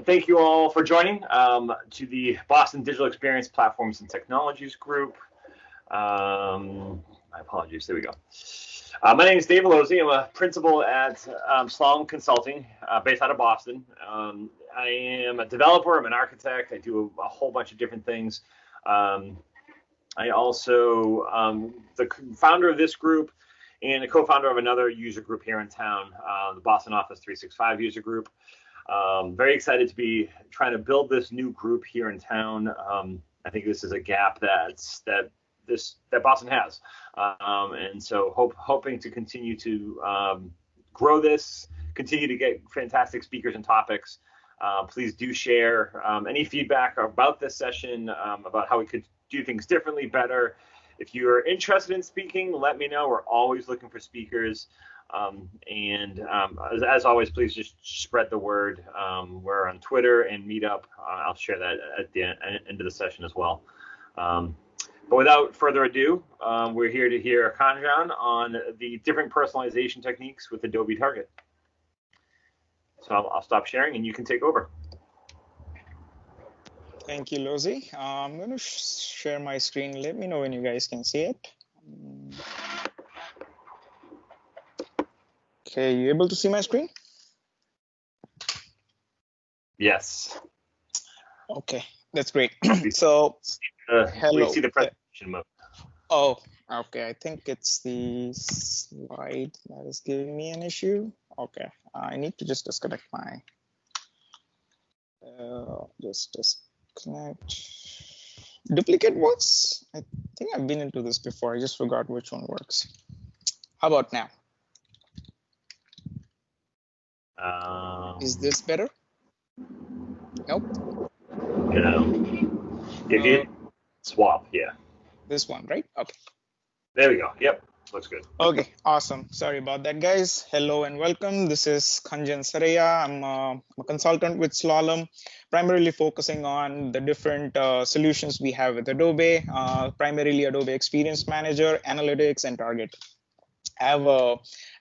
Thank you all for joining to the Boston Digital Experience Platforms and Technologies Group. My apologies, there we go. My name is Dave Lozzi. I'm a principal at Slalom Consulting based out of Boston. I am a developer, I'm an architect, I do a whole bunch of different things. I also the founder of this group and a co-founder of another user group here in town, the Boston Office 365 user group. Very excited to be trying to build this new group here in town. I think this is a gap that Boston has, and so hoping to continue to grow this, continue to get fantastic speakers and topics. Please do share any feedback about this session, about how we could do things differently, better. If you're interested in speaking, let me know. We're always looking for speakers. As always, please just spread the word. We're on Twitter and Meetup. I'll share that at the end of the session as well. But without further ado, we're here to hear Khanjan on the different personalization techniques with Adobe Target. So I'll stop sharing and you can take over. Thank you, Lozzi. I'm going to share my screen. Let me know when you guys can see it. Okay, you able to see my screen? Yes. Okay, that's great. So, hello. We see the presentation mode. Oh, okay. I think it's the slide that is giving me an issue. Okay, I need to just disconnect my. Just disconnect. Duplicate works. I think I've been into this before. I just forgot which one works. How about now? Is this better? Nope. If you swap, yeah. This one, right? Okay. There we go. Yep, looks good. Okay, awesome. Sorry about that, guys. Hello and welcome. This is Khanjan Saraiya. I'm a consultant with Slalom, primarily focusing on the different solutions we have with Adobe, primarily Adobe Experience Manager, Analytics, and Target. I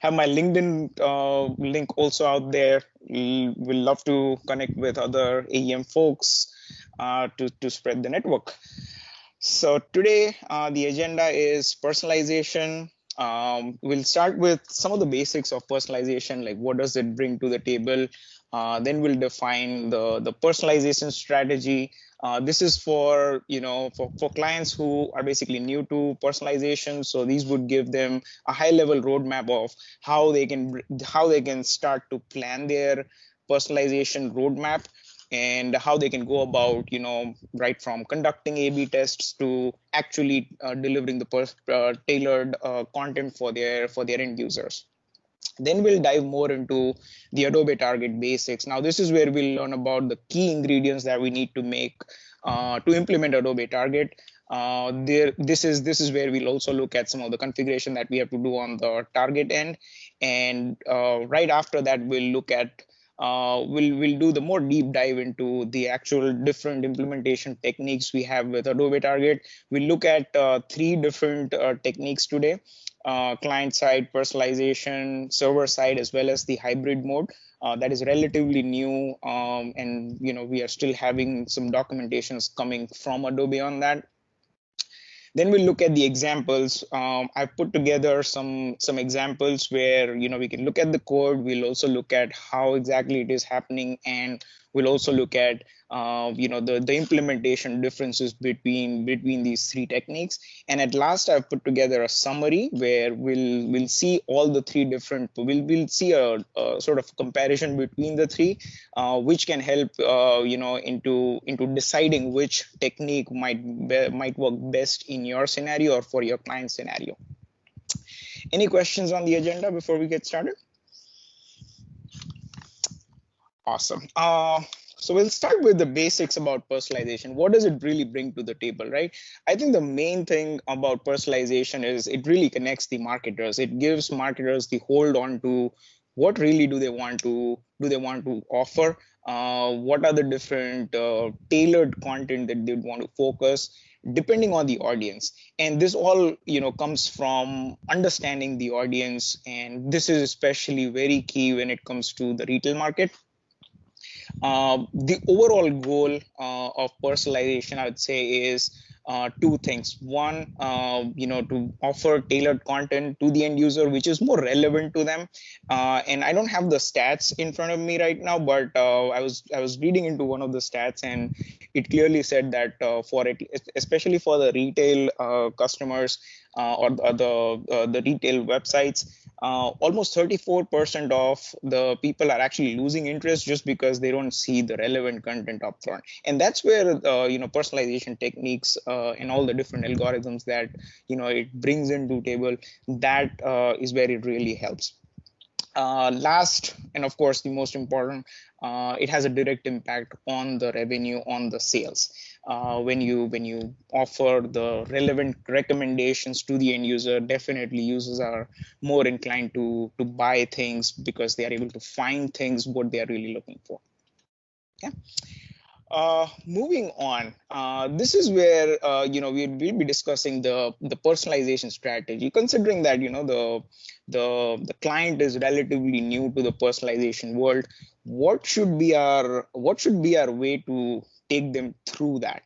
have my LinkedIn link also out there. We'll love to connect with other AEM folks to spread the network. So today, the agenda is personalization. We'll start with some of the basics of personalization, like what does it bring to the table. Then we'll define the personalization strategy. This is for clients who are basically new to personalization. So these would give them a high-level roadmap of how they can start to plan their personalization roadmap and how they can go about, right from conducting A/B tests to actually delivering the tailored content for their end users. Then we'll dive more into the Adobe Target basics. Now, this is where we'll learn about the key ingredients that we need to make to implement Adobe Target. This is where we'll also look at some of the configuration that we have to do on the Target end. And right after that, we'll look at we'll do the more deep dive into the actual different implementation techniques we have with Adobe Target. We'll look at 3 different techniques today. Client side personalization, server side, as well as the hybrid mode that is relatively new, and we are still having some documentations coming from Adobe on that. Then we'll look at the examples. I've put together some examples where we can look at the code. We'll also look at how exactly it is happening, and we'll also look at the implementation differences between these 3 techniques. And at last, I've put together a summary where we'll see all the 3 different. We'll see a sort of comparison between the 3, which can help into deciding which technique might work best in your scenario or for your client scenario. Any questions on the agenda before we get started? Awesome. So we'll start with the basics about personalization. What does it really bring to the table, right? I think the main thing about personalization is it really connects the marketers. It gives marketers the hold on to what really do they want to offer, what are the different tailored content that they want to focus depending on the audience. And this all comes from understanding the audience, and this is especially very key when it comes to the retail market. The overall goal of personalization, I would say, is two things. One, to offer tailored content to the end user, which is more relevant to them. And I don't have the stats in front of me right now, but I was reading into one of the stats, and it clearly said that for it, especially for the retail customers or the retail websites, almost 34% of the people are actually losing interest just because they don't see the relevant content upfront. And that's where personalization techniques and all the different algorithms that it brings into table, that is where it really helps. Last, and of course the most important, it has a direct impact on the revenue, on the sales. When you offer the relevant recommendations to the end user, definitely users are more inclined to buy things because they are able to find things what they are really looking for. Okay. Moving on, this is where we'll be discussing the personalization strategy. Considering that the client is relatively new to the personalization world, what should be our way to take them through that?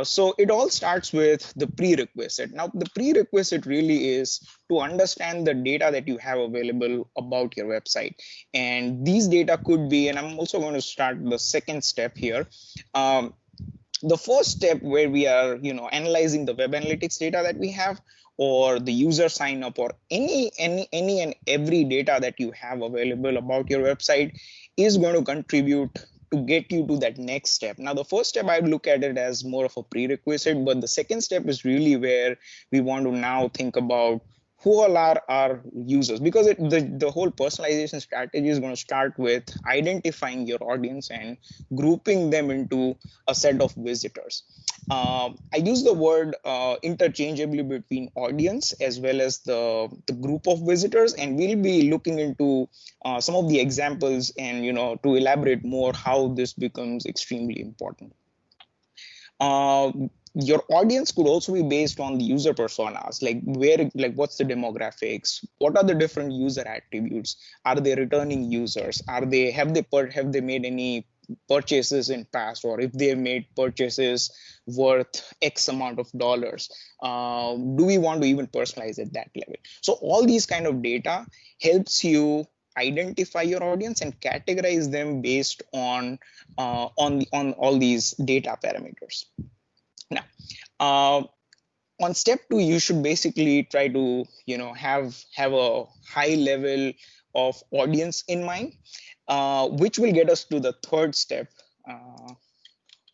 So it all starts with the prerequisite. Now, the prerequisite really is to understand the data that you have available about your website, and these data could be, and I'm also going to start the second step here. The first step, where we are analyzing the web analytics data that we have, or the user sign up, or any and every data that you have available about your website, is going to contribute to get you to that next step. Now, the first step, I would look at it as more of a prerequisite, but the second step is really where we want to now think about who all are our users, because the whole personalization strategy is going to start with identifying your audience and grouping them into a set of visitors. I use the word interchangeably between audience as well as the group of visitors, and we'll be looking into some of the examples and to elaborate more how this becomes extremely important. Your audience could also be based on the user personas, like what's the demographics, what are the different user attributes, are they returning users, have they made any purchases in past, or if they made purchases worth X amount of dollars, do we want to even personalize at that level? So all these kind of data helps you identify your audience and categorize them based on all these data parameters. Now, on step 2, you should basically try to have a high level of audience in mind, which will get us to the third step.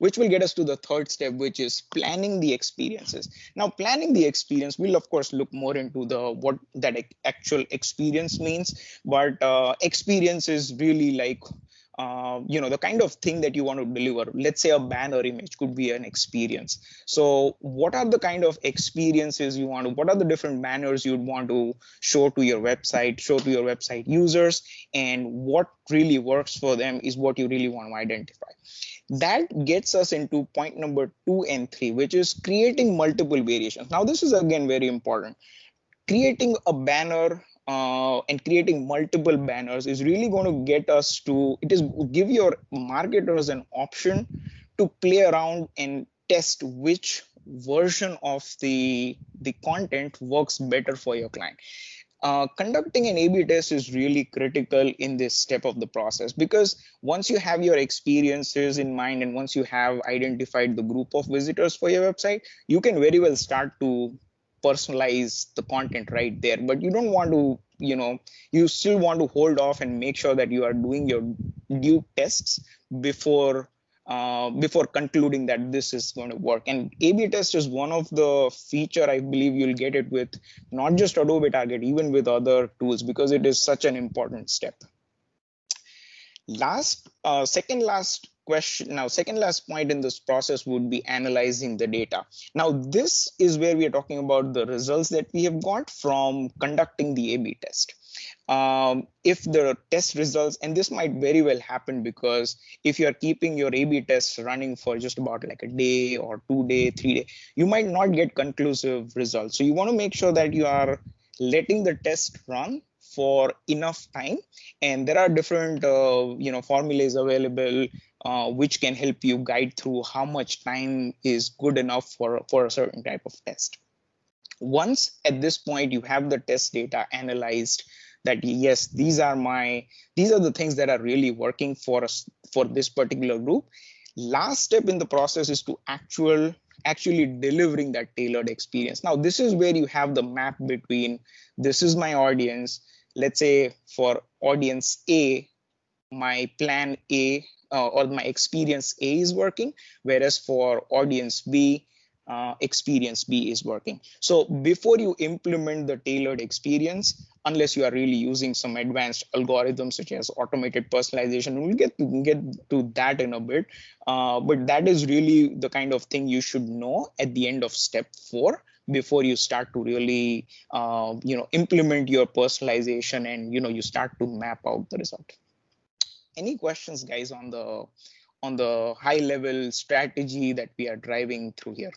Which is planning the experiences. Now, planning the experience, we'll of course look more into what that actual experience means, but experience is really like the kind of thing that you want to deliver. Let's say a banner image could be an experience. So what are the kind of experiences what are the different banners you'd want to show to your website users, and what really works for them is what you really want to identify. That gets us into point number 2 and 3, which is creating multiple variations. Now, this is again very important. Creating a banner and creating multiple banners is really going to give your marketers an option to play around and test which version of the content works better for your client. Conducting an A/B test is really critical in this step of the process, because once you have your experiences in mind and once you have identified the group of visitors for your website, you can very well start to personalize the content right there. But you don't want to, you still want to hold off and make sure that you are doing your due tests before concluding that this is going to work. And A/B test is one of the feature, I believe you'll get it with not just Adobe Target, even with other tools, because it is such an important step. Second last point in this process would be analyzing the data. Now, this is where we are talking about the results that we have got from conducting the A/B test. If the test results, and this might very well happen, because if you are keeping your A/B tests running for just about like a day or 2 day, 3 day, you might not get conclusive results. So you want to make sure that you are letting the test run for enough time, and there are different formulas available which can help you guide through how much time is good enough for a certain type of test. Once at this point you have the test data analyzed, that yes, these are the things that are really working for us for this particular group. Last step in the process is to actually delivering that tailored experience. Now this is where you have the map between, this is my audience. Let's say for audience A, my plan A or my experience A is working, whereas for audience B, experience B is working. So before you implement the tailored experience, unless you are really using some advanced algorithms such as automated personalization, we'll get to that in a bit, but that is really the kind of thing you should know at the end of step 4 before you start to really implement your personalization and you start to map out the result. Any questions, guys, on the high level strategy that we are driving through here?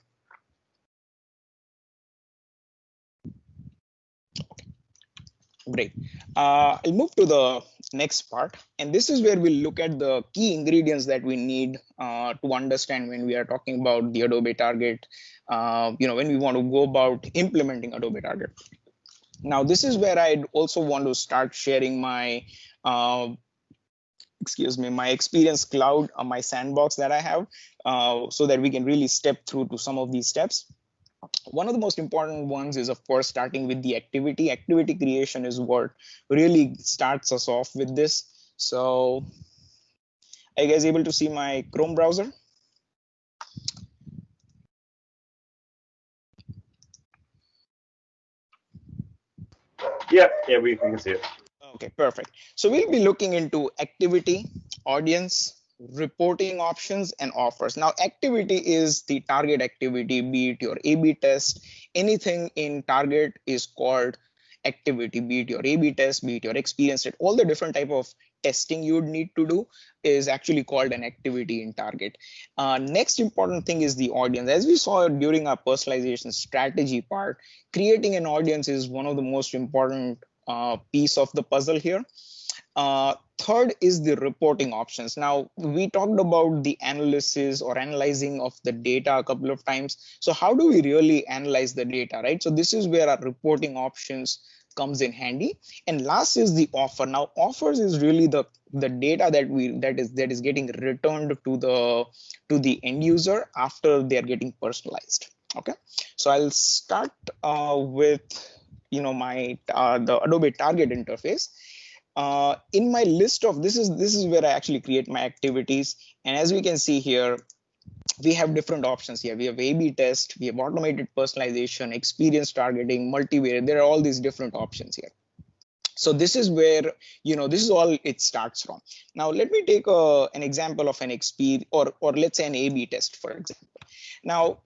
Great. I'll move to the next part, and this is where we'll look at the key ingredients that we need to understand when we are talking about the Adobe Target, when we want to go about implementing Adobe Target. Now, this is where I'd also want to start sharing my my Experience Cloud, my sandbox that I have, so that we can really step through to some of these steps. One of the most important ones is, of course, starting with the activity. Activity creation is what really starts us off with this. So are you guys able to see my Chrome browser? Yeah, we can see it. Okay, perfect. So we'll be looking into activity, audience, reporting options, and offers. Now, activity is the target activity, be it your A/B test. Anything in target is called activity, be it your A/B test, be it your experience rate. All the different type of testing you would need to do is actually called an activity in target. Next important thing is the audience. As we saw during our personalization strategy part, creating an audience is one of the most important piece of the puzzle here. Third is the reporting options. Now, we talked about the analysis or analyzing of the data a couple of times. So how do we really analyze the data, right? So this is where our reporting options comes in handy. And last is the offer. Now, offers is really the data that is getting returned to the end user after they are getting personalized. Okay, so I'll start with the Adobe Target interface. In my list of this is where I actually create my activities, and as we can see here, we have different options here. We have A/B test, we have automated personalization, experience targeting, multivariate. There are all these different options here. So this is where this is all it starts from. Now let me take an example of an experience, or let's say an A/B test, for example. Now,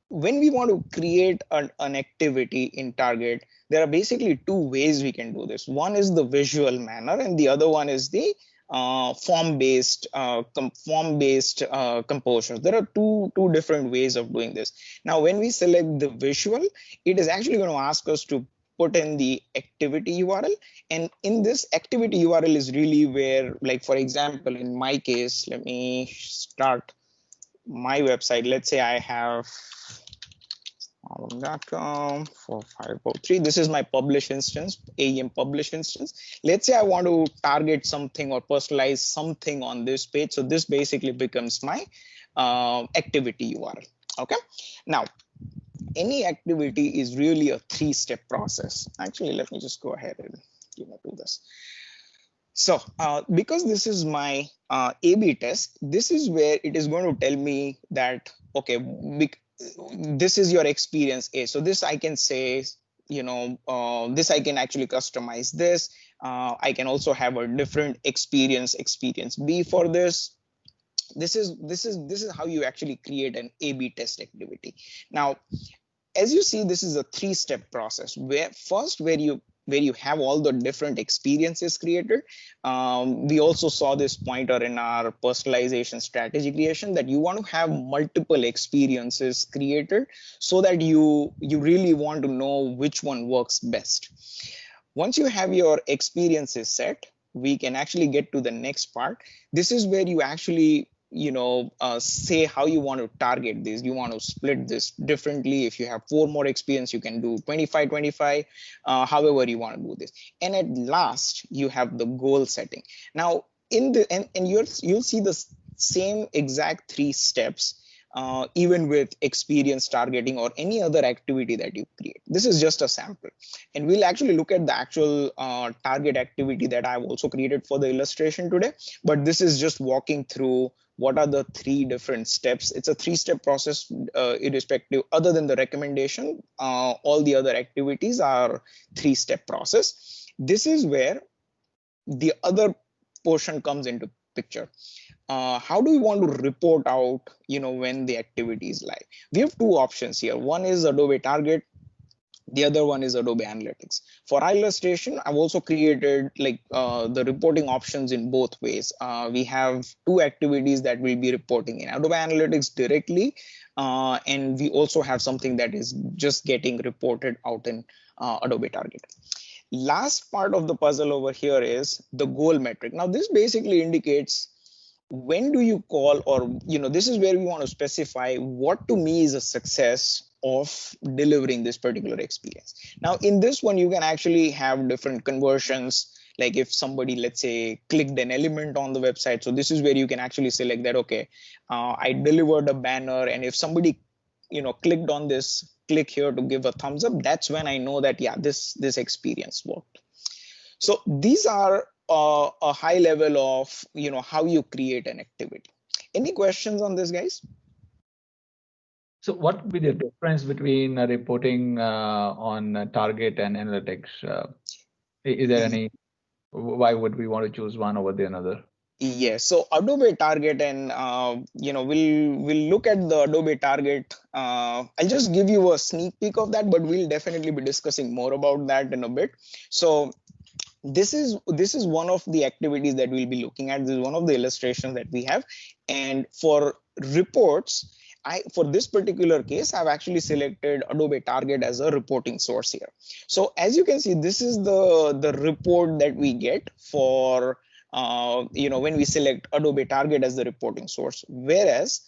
when we want to create an activity in Target, there are basically two ways we can do this. One is the visual manner, and the other one is the form-based composure. There are two different ways of doing this. Now, when we select the visual, it is actually going to ask us to put in the activity URL, and in this activity URL is really where, like, for example, in my case, let me start my website. Let's say I have slalom.com 4503. This is my publish instance, AEM publish instance. Let's say I want to target something or personalize something on this page. So this basically becomes my activity URL. Okay. Now, any activity is really a 3-step process. Actually, let me just go ahead and do this. So because this is my A/B test, this is where it is going to tell me that, okay, this is your experience A. So this I can say, this I can actually customize this. I can also have a different experience B for this. This is how you actually create an A/B test activity. Now, as you see, this is a 3-step process where first, where you have all the different experiences created. We also saw this pointer in our personalization strategy creation, that you want to have multiple experiences created so that you really want to know which one works best. Once you have your experiences set, we can actually get to the next part. This is where you actually say how you want to target this. You want to split this differently. If you have 4 more experience, you can do 25 25, however you want to do this. And at last you have the goal setting. Now in the and you'll see the same exact 3 steps, even with experience targeting or any other activity that you create. This is just a sample, and we'll actually look at the actual target activity that I've also created for the illustration today. But this is just walking through what are the 3 different steps. It's a 3-step process, irrespective. Other than the recommendation, all the other activities are 3-step process. This is where the other portion comes into picture. How do we want to report out, when the activity is live? We have 2 options here. One is Adobe Target, the other one is Adobe Analytics. For our illustration, I've also created the reporting options in both ways. We have 2 activities that we'll be reporting in Adobe Analytics directly, and we also have something that is just getting reported out in Adobe Target. Last part of the puzzle over here is the goal metric. Now this basically indicates when do you call, or this is where we want to specify what to me is a success of delivering this particular experience. Now in this one, you can actually have different conversions. Like if somebody, let's say, clicked an element on the website, so this is where you can actually select that, okay, I delivered a banner, and if somebody clicked on this, click here to give a thumbs up, that's when I know that, yeah, this experience worked. So these are a high level of how you create an activity. Any questions on this, guys? So what would be the difference between reporting on Target and Analytics? Is there any, why would we want to choose one over the another? Yes, so Adobe Target, and we'll look at the Adobe Target. I'll just give you a sneak peek of that, but we'll definitely be discussing more about that in a bit. So this is one of the activities that we'll be looking at. This is one of the illustrations that we have, and for reports, for this particular case, I've actually selected Adobe Target as a reporting source here. So as you can see, this is the report that we get for when we select Adobe Target as the reporting source. Whereas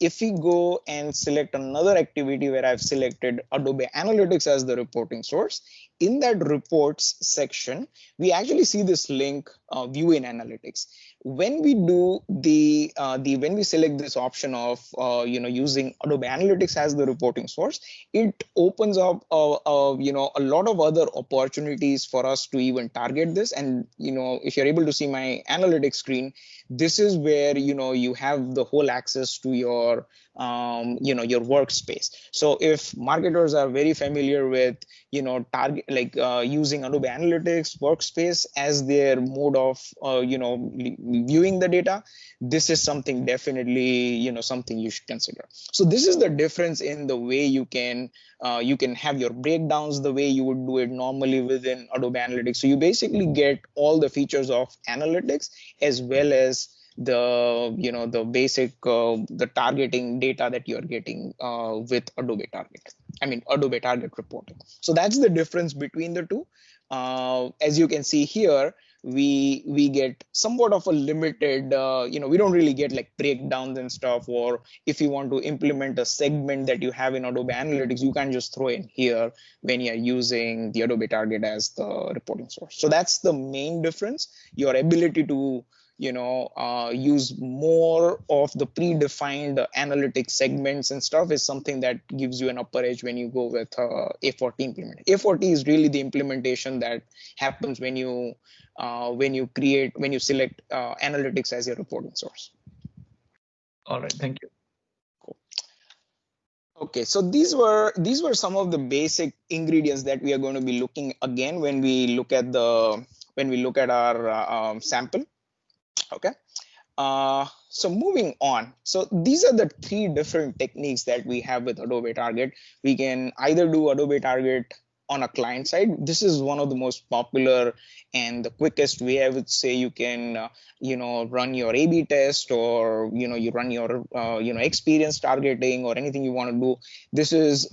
if we go and select another activity where I've selected Adobe Analytics as the reporting source, in that reports section, we actually see this link, view in analytics. When we do when we select this option of using Adobe Analytics as the reporting source, it opens up a lot of other opportunities for us to even target this. And if you're able to see my analytics screen, this is where you have the whole access to your your workspace. So if marketers are very familiar with target, using Adobe Analytics workspace as their mode of viewing the data, this is something definitely something you should consider. So this is the difference in the way you can have your breakdowns the way you would do it normally within Adobe Analytics. So you basically get all the features of analytics as well as the the basic the targeting data that you're getting with Adobe Target. Adobe Target reporting. So that's the difference between the two. As you can see here, we get somewhat of a limited, we don't really get like breakdowns and stuff, or if you want to implement a segment that you have in Adobe Analytics, you can't just throw in here when you're using the Adobe Target as the reporting source. So that's the main difference. Your ability to use more of the predefined analytic segments and stuff is something that gives you an upper edge when you go with A40 implementation. A40 is really the implementation that happens when you select analytics as your reporting source. All right, thank you. Cool. Okay, so these were some of the basic ingredients that we are going to be looking again when we look at our sample. Okay, so moving on. So these are the 3 different techniques that we have with Adobe Target. We can either do Adobe Target on a client side, this is one of the most popular and the quickest way I would say you can run your A/B test, or you run your experience targeting or anything you want to do. This is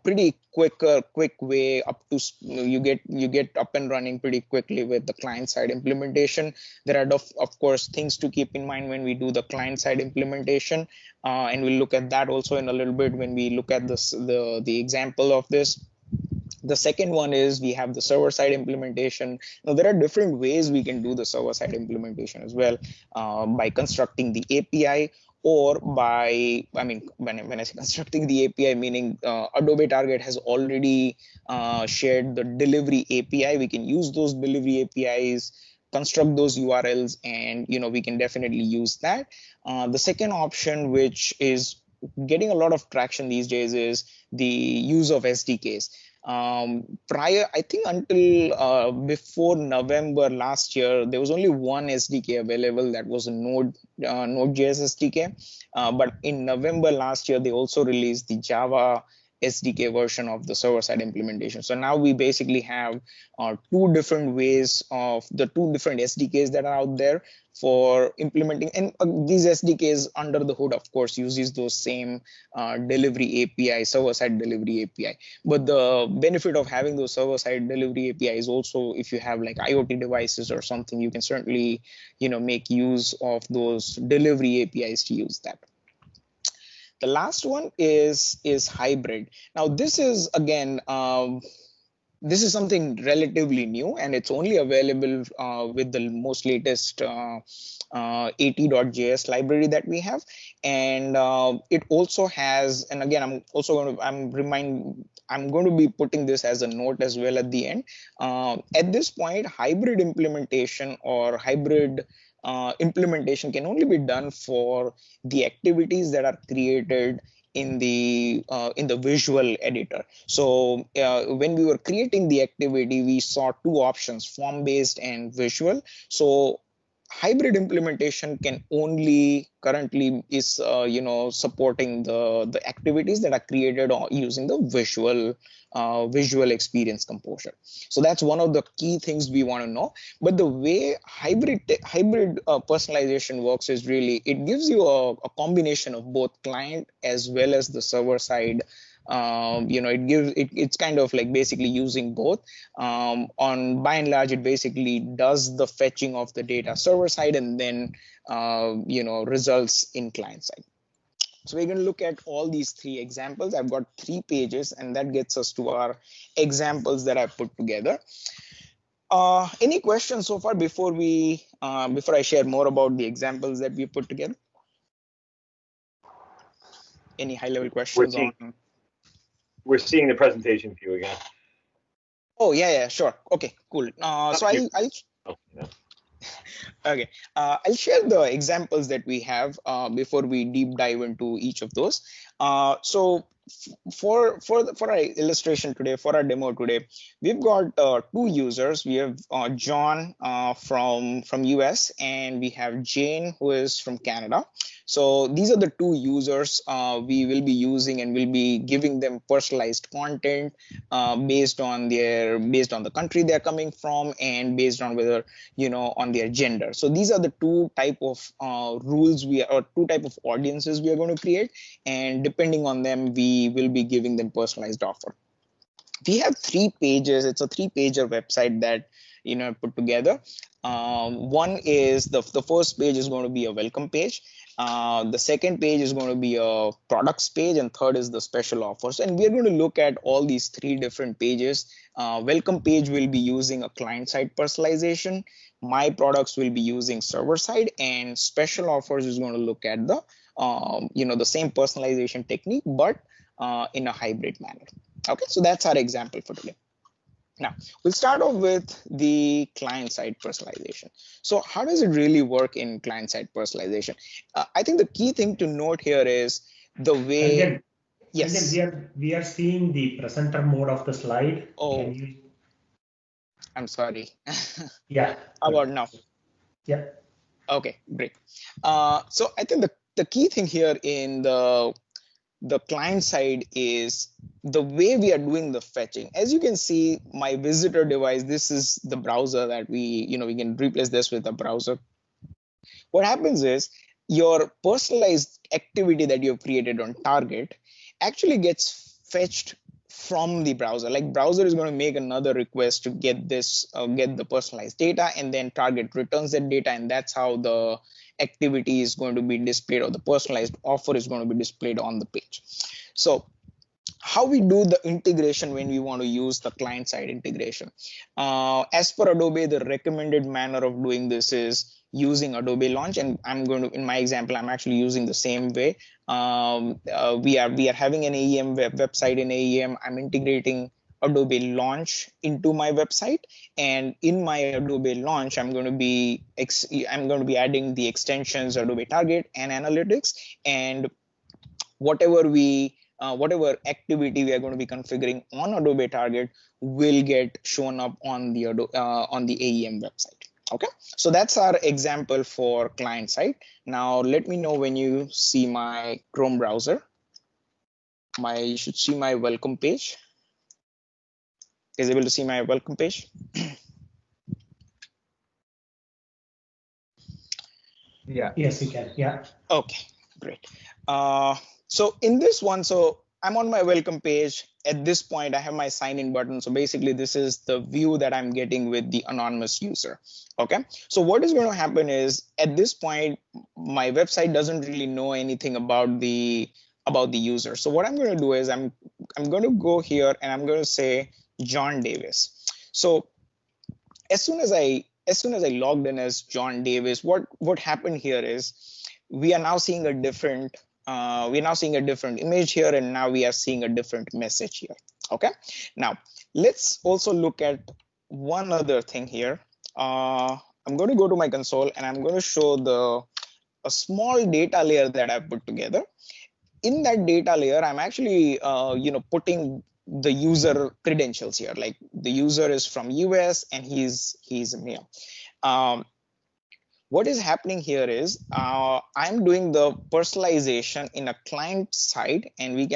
pretty quick way up to you get up and running pretty quickly with the client side implementation. There are of course things to keep in mind when we do the client side implementation, and we'll look at that also in a little bit when we look at the example of this. The second one is we have the server side implementation. Now there are different ways we can do the server side implementation as well, by constructing the API, or by, I mean, when I say constructing the API, meaning Adobe Target has already shared the delivery API. We can use those delivery APIs, construct those URLs, and we can definitely use that. The second option, which is getting a lot of traction these days, is the use of SDKs. Prior, I think until before November last year, there was only one SDK available, that was a Node.js SDK. But in November last year, they also released the Java SDK version of the server-side implementation. So now we basically have two different ways of the two different SDKs that are out there for implementing, and these SDKs under the hood, of course, uses those same delivery API, server-side delivery API. But the benefit of having those server-side delivery API is also, if you have like IoT devices or something, you can certainly make use of those delivery APIs to use that. The last one is hybrid. Now this is again this is something relatively new, and it's only available with the most latest AT.js library that we have. And it also has, and again, I'm going to be putting this as a note as well at the end. At this point, hybrid implementation or hybrid implementation can only be done for the activities that are created in the visual editor. So when we were creating the activity, we saw two options, form-based and visual. So hybrid implementation can only currently is supporting the activities that are created using the visual experience composure. So that's one of the key things we want to know. But the way hybrid personalization works is really, it gives you a combination of both client as well as the server side. It's kind of like basically using both. By and large, it basically does the fetching of the data server side and then results in client side. So we're going to look at all these three examples. I've got 3 pages, and that gets us to our examples that I put together. Any questions so far before I share more about the examples that we put together? Any high-level questions We're seeing the presentation view again. Oh yeah, sure. Okay, cool. So okay, I'll share the examples that we have before we deep dive into each of those. So for our illustration today, for our demo today, we've got 2 users. We have John from US, and we have Jane, who is from Canada. So these are the 2 users we will be using, and we'll be giving them personalized content based on the country they're coming from, and based on whether on their gender. So these are the 2 type of rules or 2 type of audiences we are going to create, and depending on them, we will be giving them personalized offer. We have 3 pages. It's a 3-pager website that put together. One is the first page is going to be a welcome page. The second page is going to be a products page, and third is the special offers. And we're going to look at all these 3 different pages. Welcome page will be using a client-side personalization. My products will be using server-side, and special offers is going to look at the the same personalization technique, but in a hybrid manner. Okay, so that's our example for today. Now, we'll start off with the client-side personalization. So how does it really work in client-side personalization? I think the key thing to note here is the way... Khanjan, yes. Khanjan, we are seeing the presenter mode of the slide. Oh, I'm sorry. Yeah. How about now? Yeah. Okay, great. So I think the key thing here in the the client side is the way we are doing the fetching. As you can see, my visitor device, this is the browser that we can replace this with a browser. What happens is your personalized activity that you've created on target actually gets fetched from the browser. Like browser is going to make another request to get this, get the personalized data, and then target returns that data, and that's how the activity is going to be displayed, or the personalized offer is going to be displayed on the page. So how we do the integration when we want to use the client side integration. As per Adobe, the recommended manner of doing this is using Adobe Launch, and I'm going to, in my example, I'm actually using the same way. We are having an AEM website in AEM. I'm integrating Adobe Launch into my website, and in my Adobe Launch, I'm going to be adding the extensions Adobe Target and Analytics, and whatever activity we are going to be configuring on Adobe Target will get shown up on the AEM website. Okay, so that's our example for client side. Now let me know when you see my Chrome browser. You should see my welcome page. Is able to see my welcome page? Yeah. Yes, we can. Yeah. Okay, great. So in this one, so I'm on my welcome page. At this point, I have my sign in button. So basically, this is the view that I'm getting with the anonymous user. Okay. So what is going to happen is at this point, my website doesn't really know anything about the user. So what I'm going to do is I'm going to go here and I'm going to say John Davis. So as soon as I logged in as John Davis, what happened here is we are now seeing a different image here, and now we are seeing a different message here. Okay, now let's also look at one other thing here. I'm going to go to my console and I'm going to show a small data layer that I've put together. In that data layer, I'm actually putting the user credentials here. Like the user is from US and he's a male. What is happening here is I'm doing the personalization in a client side, and we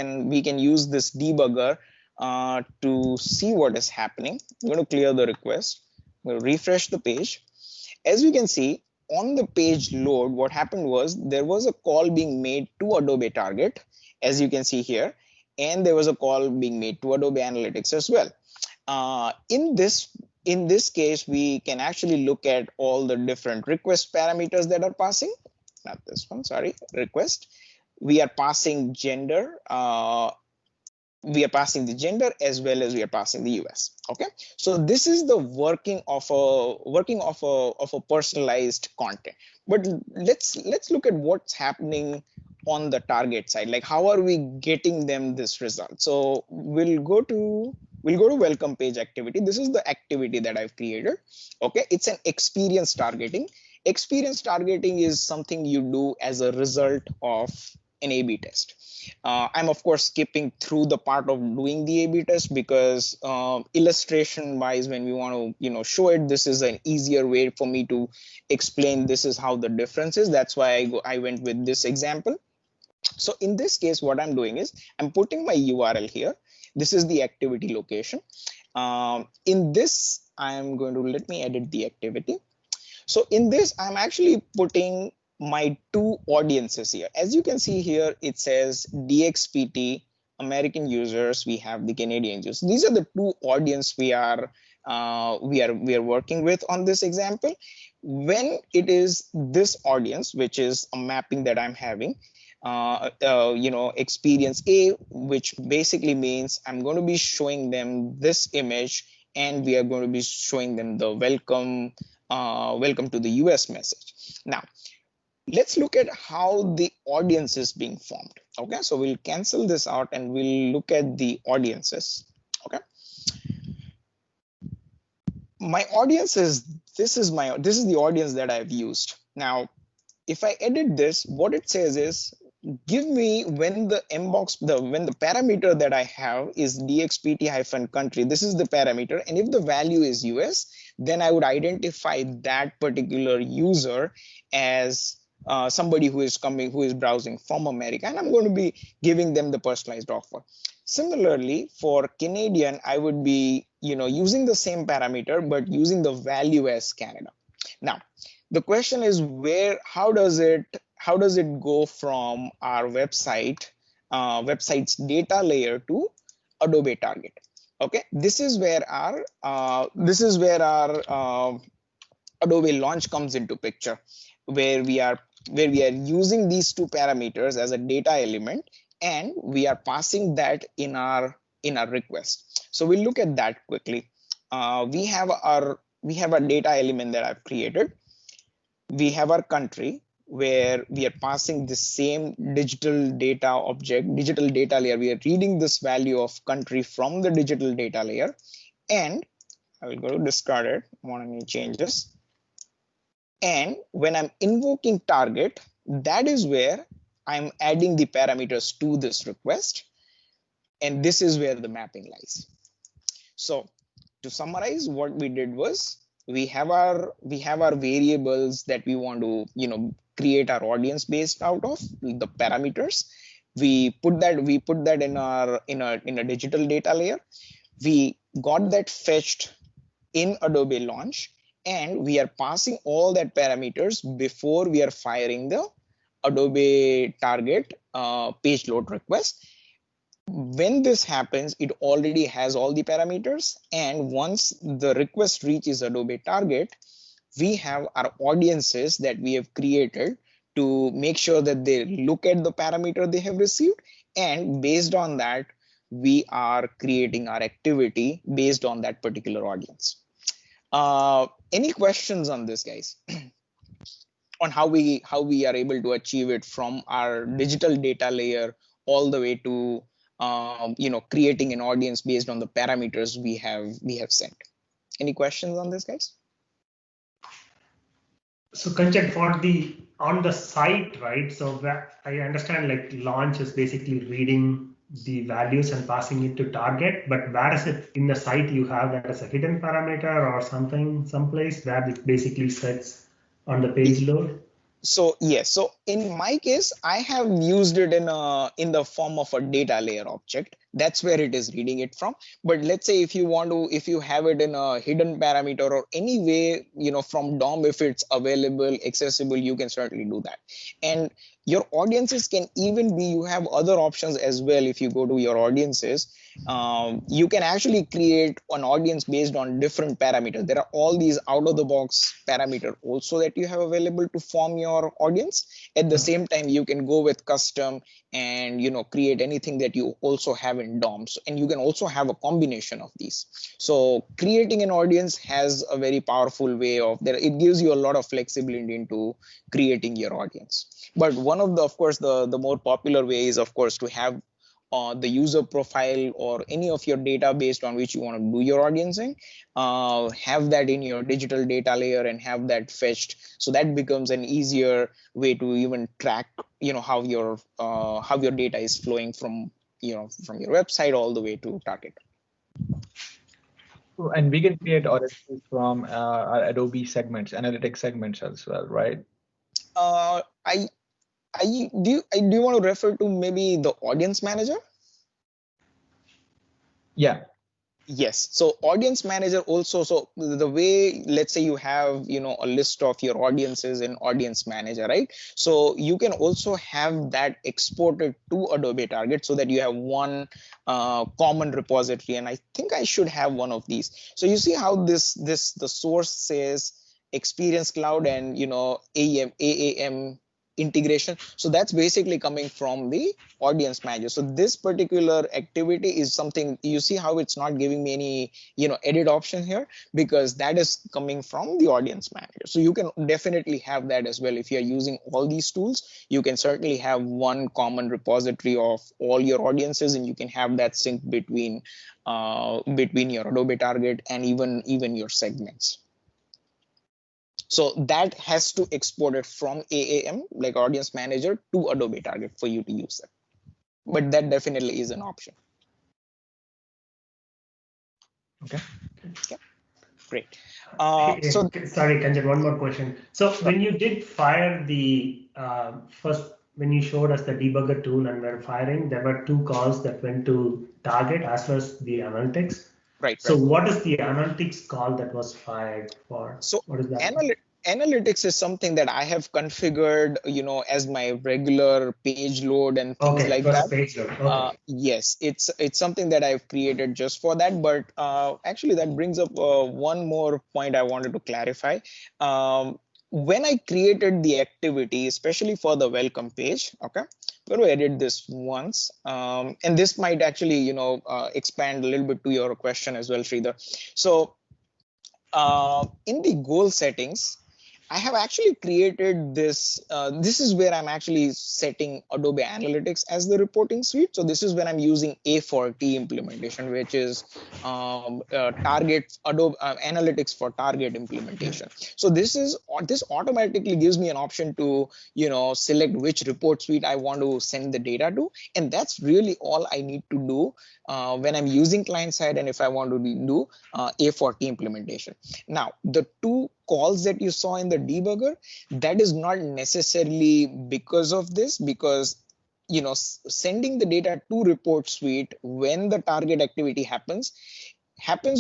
can use this debugger to see what is happening. I'm going to clear the request. I'm going to refresh the page. As you can see on the page load, what happened was there was a call being made to Adobe Target, as you can see here, and there was a call being made to Adobe Analytics as well. In this case, we can actually look at all the different request parameters that are passing. Not this one, sorry, request. We are passing gender. We are passing the gender as well as we are passing the US. Okay, so this is the working of a personalized content. But let's look at what's happening on the target side. Like how are we getting them this result? So we'll go to welcome page activity. This is the activity that I've created. Okay, it's an experience targeting. Experience targeting is something you do as a result of an A/B test. I'm of course skipping through the part of doing the A/B test because illustration wise, when we want to show it, this is an easier way for me to explain this is how the difference is. That's why I went with this example. So in this case, what I'm doing is I'm putting my URL here. This is the activity location. In this, I'm going to let me edit the activity. So in this, I'm actually putting my two audiences here. As you can see here, it says DXPT, American users. We have the Canadian users. These are the two audience we are working with on this example. When it is this audience, which is a mapping that I'm having, experience A, which basically means I'm going to be showing them this image, and we are going to be showing them the welcome to the US message. Now, let's look at how the audience is being formed. Okay, so we'll cancel this out and we'll look at the audiences. Okay, my audience is this is the audience that I've used. Now, if I edit this, what it says is give me when the parameter that I have is DXPT-country. This is the parameter, and if the value is US, then I would identify that particular user as somebody who is browsing from America, and I'm going to be giving them the personalized offer. Similarly, for Canadian, I would be, using the same parameter, but using the value as Canada. Now, the question is how does it go from our website's data layer to Adobe Target? Okay, this is where our Adobe Launch comes into picture, where we are using these two parameters as a data element, and we are passing that in our request. So we'll look at that quickly. We have a data element that I've created. We have our country, where we are passing the same digital data object, digital data layer. We are reading this value of country from the digital data layer, and I will go to discard it. Want any changes? And when I'm invoking target, that is where I'm adding the parameters to this request. And this is where the mapping lies. So to summarize, what we did was we have our variables that we want to, create our audience based out of, the parameters. We put that in a digital data layer. We got that fetched in Adobe Launch, and we are passing all that parameters before we are firing the Adobe Target page load request. When this happens, it already has all the parameters, and once the request reaches Adobe Target, we have our audiences that we have created to make sure that they look at the parameter they have received, and based on that, we are creating our activity based on that particular audience. Any questions on this, guys? On how we are able to achieve it from our digital data layer all the way to creating an audience based on the parameters we have sent. Any questions on this, guys? So Khanjan, on the site, right? So I understand like launch is basically reading the values and passing it to target, but where is it in the site? You have that as a hidden parameter or something, someplace where it basically sets on the page load? So yes, so in my case, I have used it in the form of a data layer object. That's where it is reading it from. But let's say if you have it in a hidden parameter or any way, from DOM, if it's available, accessible, you can certainly do that. And your audiences can even be, you have other options as well. If you go to your audiences, you can actually create an audience based on different parameters. There are all these out of the box parameter also that you have available to form your audience. At the same time, you can go with custom and create anything that you also have in DOMs, and you can also have a combination of these. So creating an audience has a very powerful way of that. It gives you a lot of flexibility into creating your audience. But one of the, of course, the more popular way is, of course, to have the user profile or any of your data based on which you want to do your audiencing, have that in your digital data layer and have that fetched. So that becomes an easier way to even track, how your data is flowing from your website all the way to Target. And we can create audiences from our Adobe segments, analytics segments as well, right? Do you want to refer to maybe the audience manager? Yeah. Yes. So audience manager also, so the way, let's say you have, a list of your audiences in audience manager, right? So you can also have that exported to Adobe Target so that you have one common repository. And I think I should have one of these. So you see how the source says Experience Cloud and, AAM integration. So that's basically coming from the audience manager. So this particular activity is something, you see how it's not giving me any edit option here, because that is coming from the audience manager. So you can definitely have that as well. If you're using all these tools, you can certainly have one common repository of all your audiences, and you can have that sync between your Adobe Target and even your segments. So that has to export it from AAM, like Audience Manager, to Adobe Target for you to use it. But that definitely is an option. Okay. Great. Sorry, Khanjan, one more question. So when you did fire the first, when you showed us the debugger tool and we're firing, there were 2 calls that went to target as well as the analytics. Right. So what is the analytics call that was fired for? So what is that? Analytics is something that I have configured, as my regular page load and things like that. Page load. Okay. Yes, it's something that I've created just for that. But actually, that brings up one more point I wanted to clarify. When I created the activity, especially for the welcome page, okay, I'm going to edit this once, and this might actually, expand a little bit to your question as well, Sridhar. So in the goal settings, I have actually created this. This is where I'm actually setting Adobe Analytics as the reporting suite. So this is when I'm using A4T implementation, which is Target Adobe Analytics for Target implementation. So this automatically gives me an option to select which report suite I want to send the data to, and that's really all I need to do when I'm using client side and if I want to do A4T implementation. Now, the 2 calls that you saw in the debugger, that is not necessarily because of this, because sending the data to report suite when the target activity happens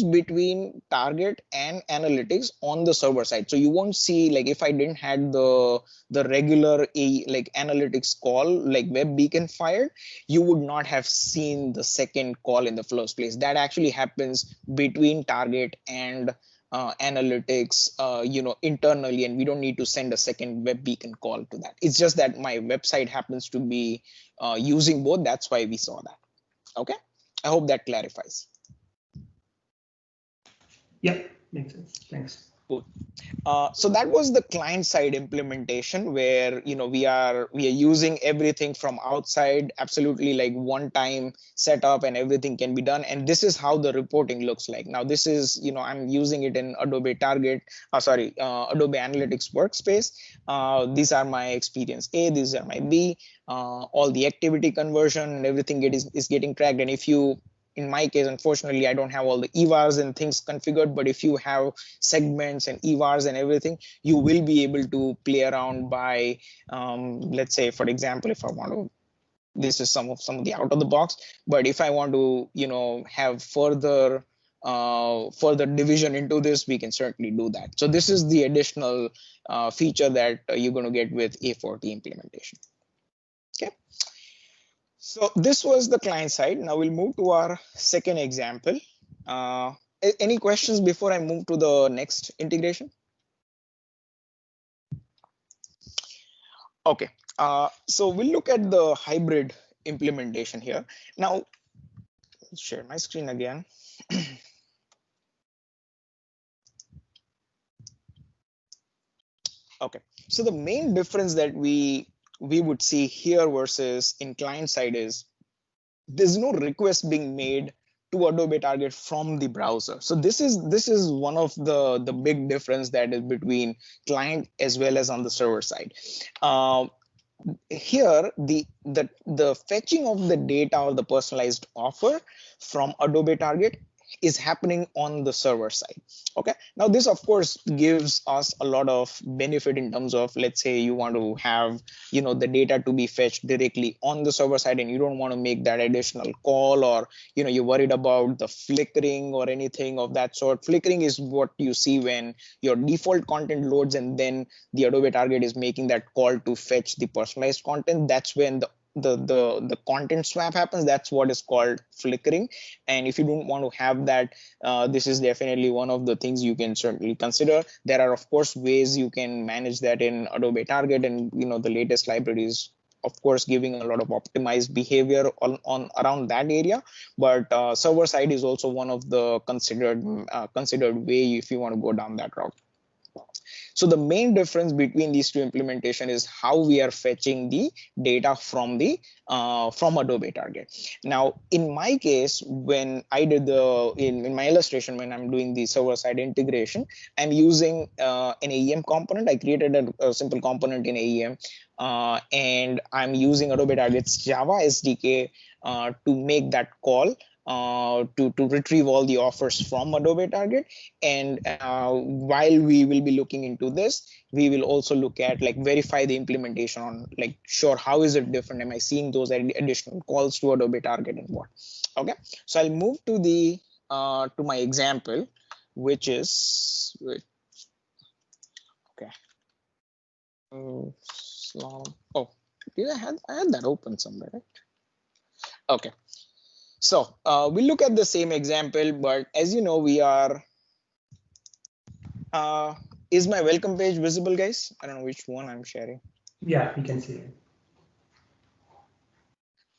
between target and analytics on the server side. So you won't see, like, if I didn't had the regular analytics call, like web beacon fired, you would not have seen the second call in the first place. That actually happens between target and analytics, internally, and we don't need to send a second web beacon call to that. It's just that my website happens to be using both. That's why we saw that. Okay, I hope that clarifies. Yeah, makes sense. Thanks. Cool. So that was the client side implementation where we are using everything from outside, absolutely like one time setup and everything can be done. And this is how the reporting looks like. Now this is I'm using it in Adobe Target, Adobe Analytics workspace. These are my experience A, these are my B. All the activity conversion and everything is getting tracked. And if you, in my case, unfortunately, I don't have all the EVARs and things configured, but if you have segments and EVARs and everything, you will be able to play around by, let's say, for example, if I want to, this is some of the out of the box, but if I want to, have further division into this, we can certainly do that. So this is the additional feature that you're going to get with A4T implementation. Okay. So this was the client side. Now we'll move to our second example. Any questions before I move to the next integration? Okay, so we'll look at the hybrid implementation here. Now, let's share my screen again. Okay, so the main difference that we would see here versus in client side is there's no request being made to Adobe Target from the browser. So this is one of the big difference that is between client as well as on the server side. Here the fetching of the data or the personalized offer from Adobe Target is happening on the server side. Okay, now this of course gives us a lot of benefit in terms of, let's say you want to have the data to be fetched directly on the server side and you don't want to make that additional call, or you're worried about the flickering or anything of that sort. Flickering is what you see when your default content loads and then the Adobe Target is making that call to fetch the personalized content. That's when the content swap happens. That's what is called flickering. And if you don't want to have that, this is definitely one of the things you can certainly consider. There are of course ways you can manage that in Adobe Target, and the latest libraries of course giving a lot of optimized behavior on around that area. But server side is also one of the considered way if you want to go down that route. So the main difference between these two implementation is how we are fetching the data from the from Adobe Target. Now, in my case, when I did in my illustration, when I'm doing the server side integration, I'm using an AEM component. I created a simple component in AEM, and I'm using Adobe Target's Java SDK to make that call to retrieve all the offers from Adobe Target. And while we will be looking into this, we will also look at like verify the implementation on like, sure, how is it different? Am I seeing those additional calls to Adobe Target and what? Okay, so I'll move to the to my example, which is okay. Slalom. Oh, did I had that open somewhere, right? Okay. So we look at the same example, but as you know, we are, is my welcome page visible, guys? I don't know which one I'm sharing. Yeah, we can see it.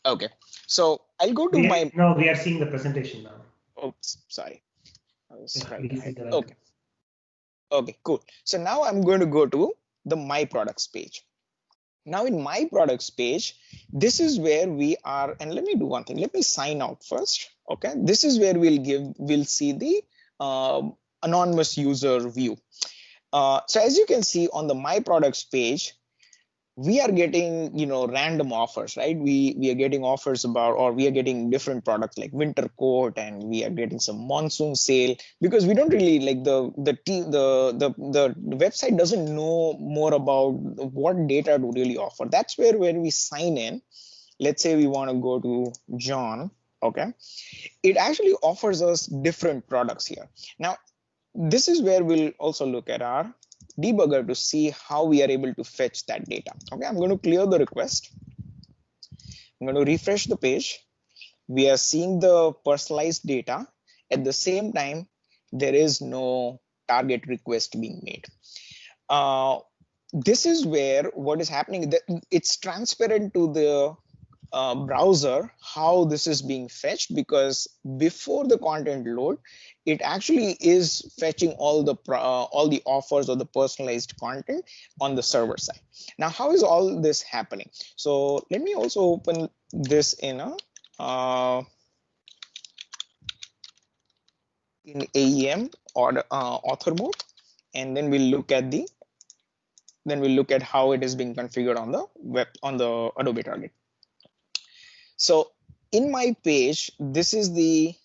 Okay, so I'll go to No, we are seeing the presentation now. Oops, sorry. I was Yeah, right ahead. right. Okay. Okay, cool. So now I'm going to go to the My Products page. Now in My Products page, this is where we are, and let me do one thing. Let me sign out first. Okay, this is where we'll see the anonymous user view. So as you can see on the My Products page, we are getting, you know, random offers, right? We are getting offers about, or we are getting different products like winter coat, and we are getting some monsoon sale, because we don't really like the website doesn't know more about what data to really offer. That's where we sign in. Let's say we want to go to John. Okay, it actually offers us different products here. Now this is where we'll also look at our debugger to see how we are able to fetch that data. Okay, I'm going to clear the request. I'm going to refresh the page. We are seeing the personalized data. At the same time, there is no target request being made. This is where what is happening, it's transparent to the browser how this is being fetched, because before the content load, it actually is fetching all the offers or the personalized content on the server side. Now, how is all this happening? So let me also open this in a in AEM or author mode, and then we'll look at how it is being configured on the web, on the Adobe Target. So in my page, this is the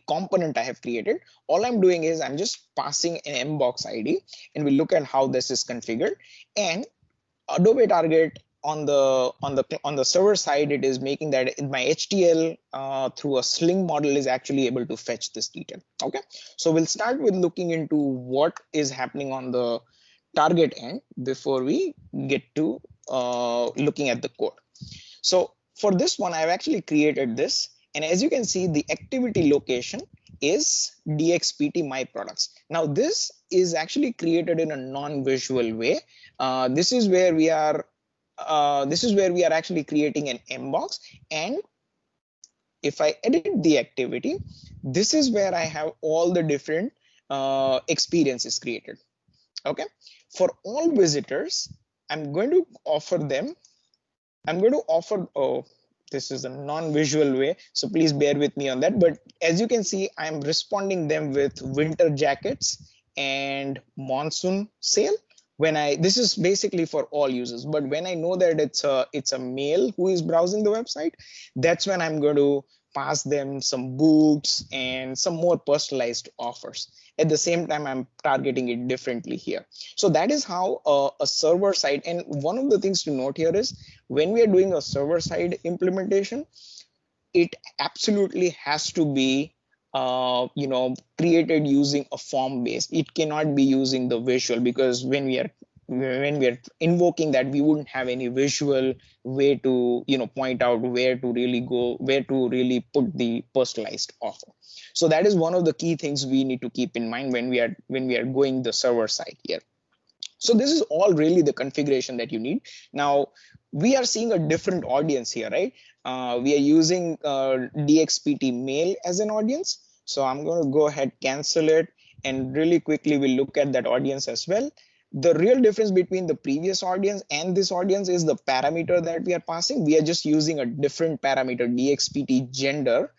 component I have created. All I'm doing is I'm just passing an mbox ID, and we look at how this is configured. And Adobe Target on the server side, it is making that my HTL through a Sling model is actually able to fetch this detail. Okay, so we'll start with looking into what is happening on the target end before we get to looking at the code. So for this one, I've actually created this, and as you can see, the activity location is DXPT My Products. Now this is actually created in a non-visual way. This is where we are actually creating an mbox, and if I edit the activity, this is where I have all the different experiences created. Okay, for all visitors, I'm going to offer, oh, this is a non-visual way, so please bear with me on that. But as you can see, I'm responding them with winter jackets and monsoon sale. This is basically for all users, but when I know that it's a male who is browsing the website, that's when I'm going to pass them some boots and some more personalized offers. At the same time, I'm targeting it differently here. So that is how a server side, and one of the things to note here is when we are doing a server side implementation, it absolutely has to be created using a form based. It cannot be using the visual, because when we are invoking that, we wouldn't have any visual way to point out where to really put the personalized offer. So that is one of the key things we need to keep in mind when we are going the server side here. So this is all really the configuration that you need. Now we are seeing a different audience here, right? We are using DXPT male as an audience. So I'm going to go ahead, cancel it, and really quickly we'll look at that audience as well. The real difference between the previous audience and this audience is the parameter that we are passing. We are just using a different parameter, DXPT gender,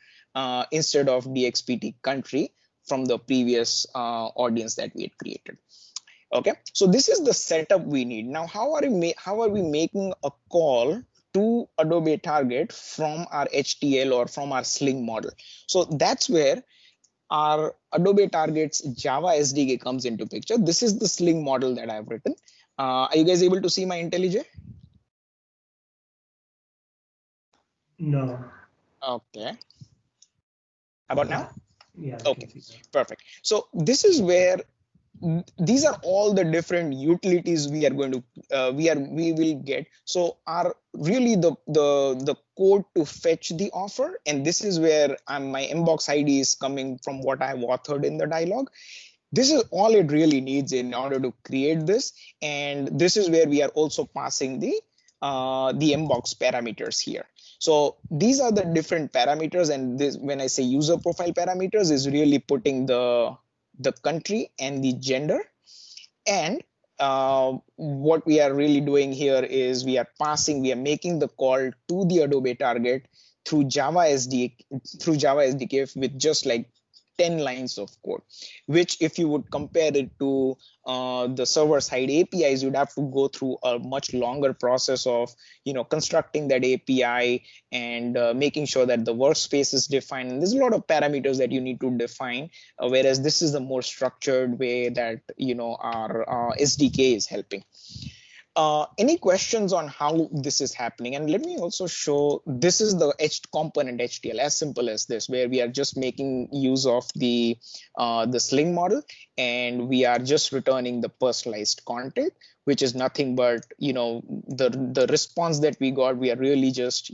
instead of DXPT country from the previous audience that we had created. Okay, so this is the setup we need. Now, how are we making a call to Adobe Target from our HTL or from our Sling model. So that's where our Adobe Target's Java SDK comes into picture. This is the Sling model that I've written. Are you guys able to see my IntelliJ? No. Okay. How about now? Yeah. Okay, perfect. So this is where these are all the different utilities we are going to we will get. So are really the code to fetch the offer, and this is where my inbox ID is coming from what I've authored in the dialog. This is all it really needs in order to create this, and this is where we are also passing the inbox parameters here. So these are the different parameters, and this, when I say user profile parameters, is really putting the country and the gender. And what we are really doing here is we are making the call to the Adobe Target through Java SDK with just like 10 lines of code, which if you would compare it to the server side APIs, you'd have to go through a much longer process of constructing that API and making sure that the workspace is defined. And there's a lot of parameters that you need to define, whereas this is the more structured way that our SDK is helping. Any questions on how this is happening? And let me also show, this is the component HTL, as simple as this, where we are just making use of the Sling model, and we are just returning the personalized content, which is nothing but the response that we got. We are really just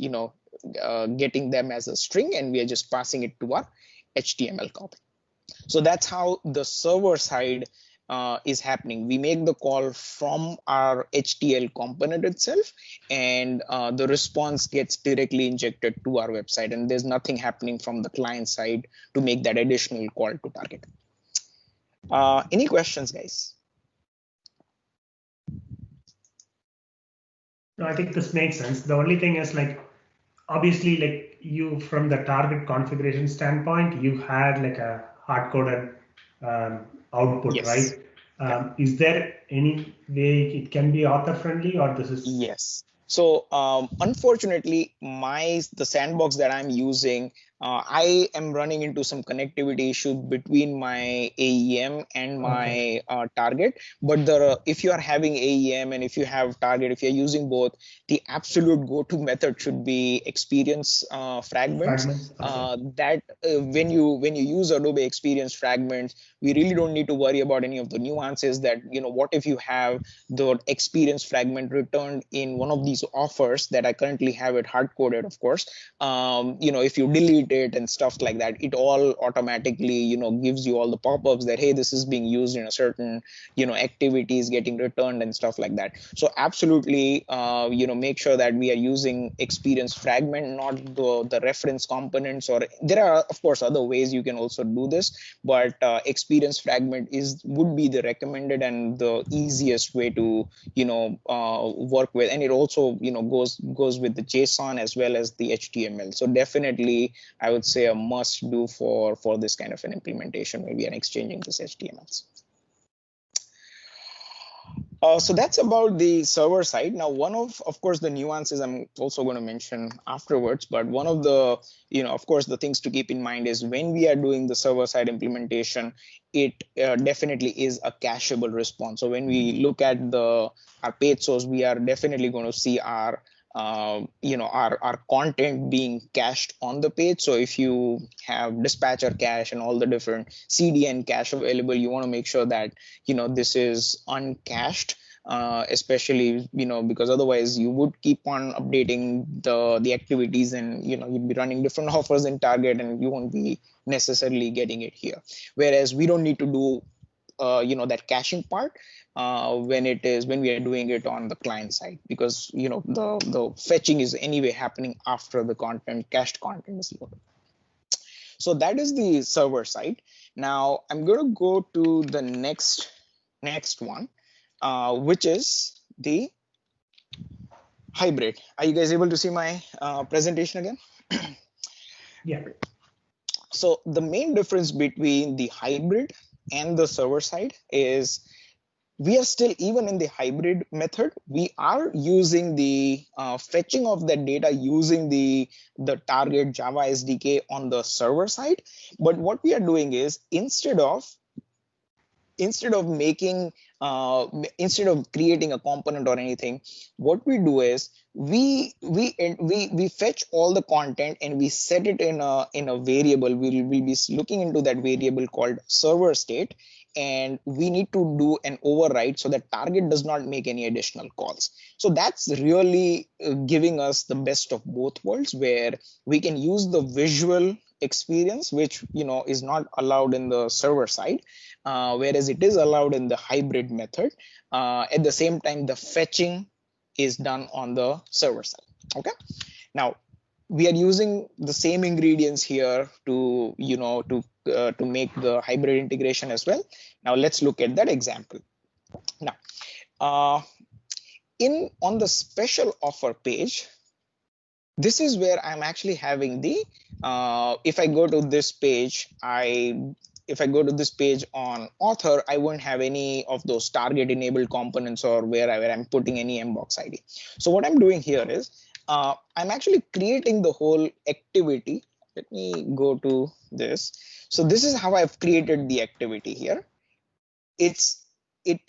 getting them as a string, and we are just passing it to our HTML copy. So that's how the server side is happening. We make the call from our HTL component itself, and the response gets directly injected to our website, and there's nothing happening from the client side to make that additional call to Target. Any questions, guys? No, I think this makes sense. The only thing is, like, obviously, like, you, from the Target configuration standpoint, you had like a hard-coded output, yes, right? Is there any way it can be author friendly, or this is? Yes. So unfortunately, the sandbox that I'm using, I am running into some connectivity issue between my AEM and my Target. But if you are having AEM and if you have Target, if you're using both, the absolute go-to method should be Experience Fragments. That when you use Adobe Experience Fragments, we really don't need to worry about any of the nuances that, what if you have the Experience fragment returned in one of these offers that I currently have it hard-coded, of course. If you delete it and stuff like that, it all automatically, gives you all the pop-ups that, hey, this is being used in a certain, activities getting returned and stuff like that. So absolutely, make sure that we are using Experience fragment, not the reference components. Or there are, of course, other ways you can also do this, but Experience fragment would be the recommended and the easiest way to work with, and it also goes with the JSON as well as the HTML. So definitely I would say a must do for this kind of an implementation where we are exchanging this HTMLs. So that's about the server side. Now, one of course, the nuances I'm also going to mention afterwards, but one of the, of course, the things to keep in mind is when we are doing the server side implementation, it definitely is a cacheable response. So when we look at our page source, we are definitely going to see our our content being cached on the page. So if you have dispatcher cache and all the different CDN cache available, you want to make sure that this is uncached, especially because otherwise you would keep on updating the activities, and you'd be running different offers in Target and you won't be necessarily getting it here. Whereas we don't need to do that caching part when we are doing it on the client side, because the fetching is anyway happening after the cached content is loaded. So that is the server side. Now I'm going to go to the next one, which is the hybrid. Are you guys able to see my presentation again? Yeah. So the main difference between the hybrid and the server side is we are still, even in the hybrid method, we are using the fetching of that data using the target Java SDK on the server side. But what we are doing is, instead of making instead of creating a component or anything, what we do is we fetch all the content and we set it in a variable. We'll be looking into that variable called server state, and we need to do an override so that target does not make any additional calls. So that's really giving us the best of both worlds, where we can use the visual experience, which is not allowed in the server side, whereas it is allowed in the hybrid method. At the same time, the fetching is done on the server side. Okay. Now we are using the same ingredients here to make the hybrid integration as well. Now let's look at that example. Now, on the special offer page, this is where I'm actually having the if I go to this page, if I go to this page on author, I won't have any of those target enabled components or where I'm putting any mbox ID. So what I'm doing here is I'm actually creating the whole activity. Let me go to this. So this is how I've created the activity here. It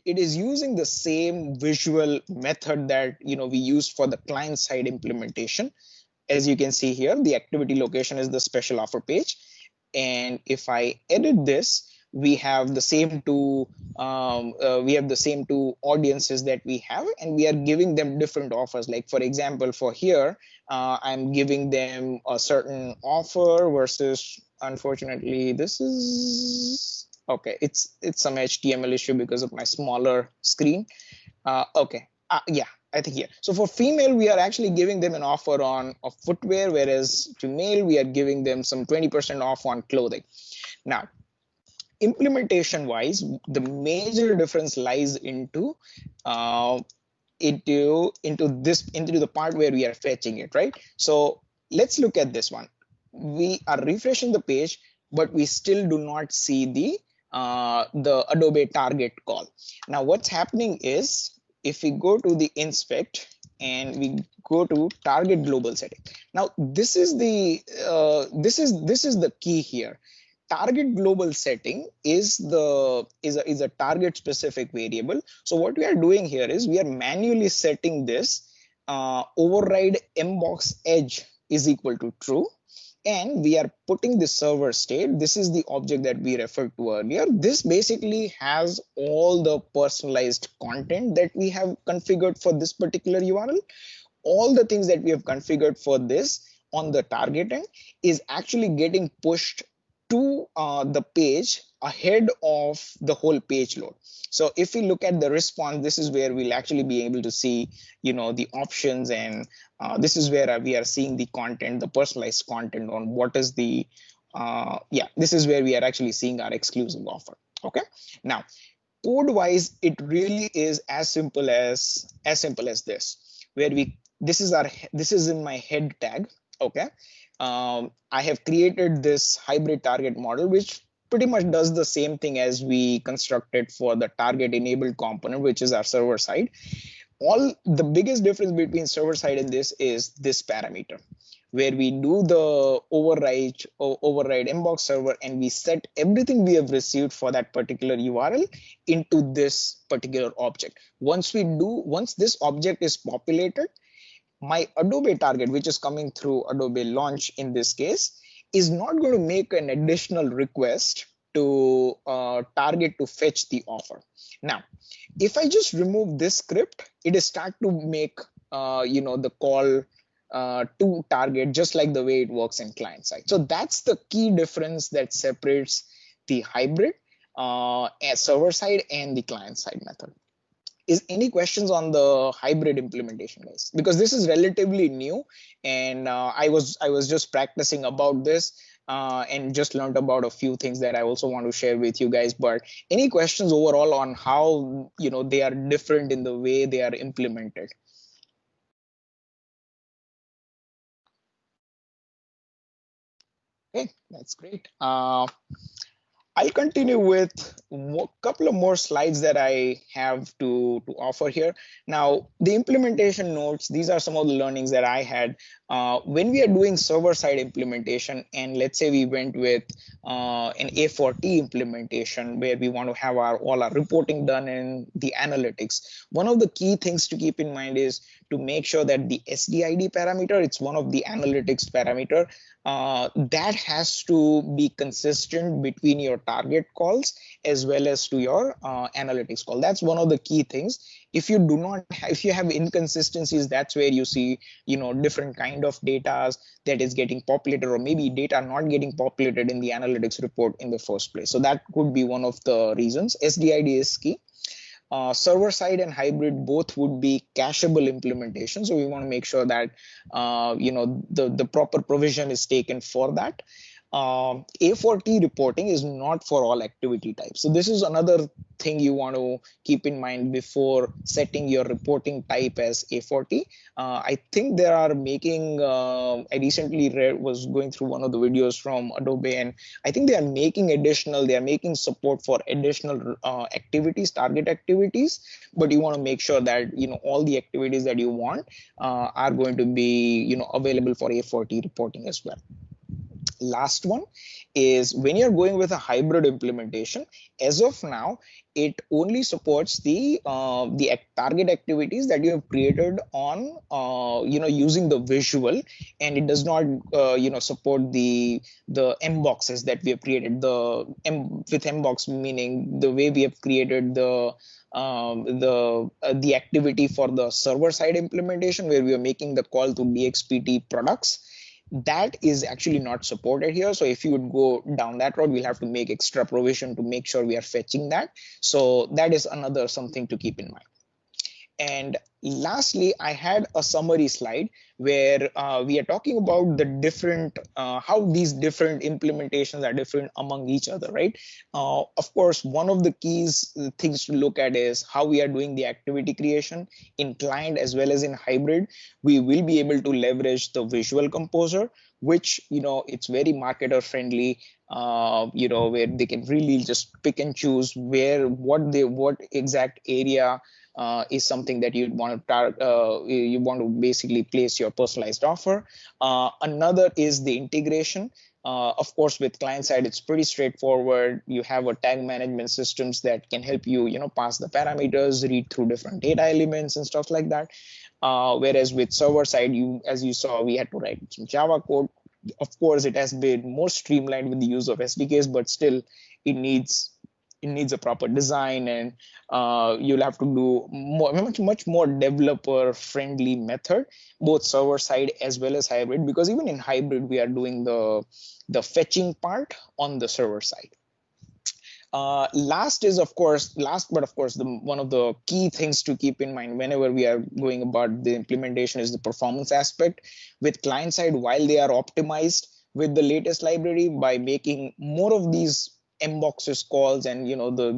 is using the same visual method that we used for the client side implementation. As you can see here, the activity location is the special offer page. And if I edit this, we have the same two audiences that we have, and we are giving them different offers. Like, for example, for here, I'm giving them a certain offer versus, unfortunately, this is okay. It's some HTML issue because of my smaller screen. Okay. Yeah, I think here. So for female, we are actually giving them an offer on footwear, whereas to male, we are giving them some 20% off on clothing. Now, implementation wise, the major difference lies into the part where we are fetching it, right? So let's look at this one. We are refreshing the page, but we still do not see the Adobe Target call. Now, what's happening is, if we go to the inspect and we go to target global setting, now this is the key here. Target global setting is a target specific variable. So what we are doing here is we are manually setting this override mbox edge is equal to true, and we are putting the server state. This is the object that we referred to earlier. This basically has all the personalized content that we have configured for this particular URL. All the things that we have configured for this on the target end is actually getting pushed to the page ahead of the whole page load. So if we look at the response, this is where we'll actually be able to see, the options, and this is where we are seeing the content, the personalized content on what is the, this is where we are actually seeing our exclusive offer. Okay. Now, code wise, it really is as simple as this, where this is in my head tag. Okay. I have created this hybrid target model, which pretty much does the same thing as we constructed for the target enabled component, which is our server side. The biggest difference between server side and this is this parameter, where we do the override mbox server, and we set everything we have received for that particular URL into this particular object. Once this object is populated, my Adobe Target, which is coming through Adobe Launch in this case, is not going to make an additional request to Target to fetch the offer. Now, if I just remove this script, it is start to make the call to Target, just like the way it works in client side. So that's the key difference that separates the hybrid server side and the client side method. Is any questions on the hybrid implementation, guys? Because this is relatively new, and I was just practicing about this and just learned about a few things that I also want to share with you guys. But any questions overall on how they are different in the way they are implemented? Okay, that's great. I'll continue with a couple of more slides that I have to offer here. Now, the implementation notes, these are some of the learnings that I had. When we are doing server-side implementation, and let's say we went with an A4T implementation where we want to have all our reporting done in the analytics, one of the key things to keep in mind is to make sure that the SDID parameter, it's one of the analytics parameter, that has to be consistent between your target calls as well as to your analytics call. That's one of the key things. If you do not, if you have inconsistencies, that's where you see, different kind of data that is getting populated, or maybe data not getting populated in the analytics report in the first place. So that could be one of the reasons. SDID is key. Server side and hybrid both would be cacheable implementation. So we want to make sure that the proper provision is taken for that. A4T reporting is not for all activity types. So this is another thing you want to keep in mind before setting your reporting type as A4T. I think they are making, I recently was going through one of the videos from Adobe, and I think they are making support for additional activities, target activities, but you want to make sure that, all the activities that you want are going to be, available for A4T reporting as well. Last one is when you're going with a hybrid implementation, as of now, it only supports the target activities that you have created on using the visual, and it does not support the M boxes that we have created. With M box meaning the way we have created the activity for the server side implementation, where we are making the call to DXPT products. That is actually not supported here. So if you would go down that road, we'll have to make extra provision to make sure we are fetching that. So that is another something to keep in mind. And lastly, I had a summary slide where we are talking about the different, how these different implementations are different among each other, right? Of course, one of the things to look at is how we are doing the activity creation in client as well as in hybrid. We will be able to leverage the Visual Composer, which, it's very marketer friendly, where they can really just pick and choose what exact area is something that you want to basically place your personalized offer. Another is the integration. Of course, with client side, it's pretty straightforward. You have a tag management systems that can help you, pass the parameters, read through different data elements and stuff like that. Whereas with server side, as you saw, we had to write some Java code. Of course, it has been more streamlined with the use of SDKs, but still it needs a proper design, and you'll have to do much more developer friendly method, both server side as well as hybrid, because even in hybrid we are doing the fetching part on the server side. Last but of course one of the key things to keep in mind whenever we are going about the implementation is the performance aspect. With client side, while they are optimized with the latest library by making more of these M-boxes calls and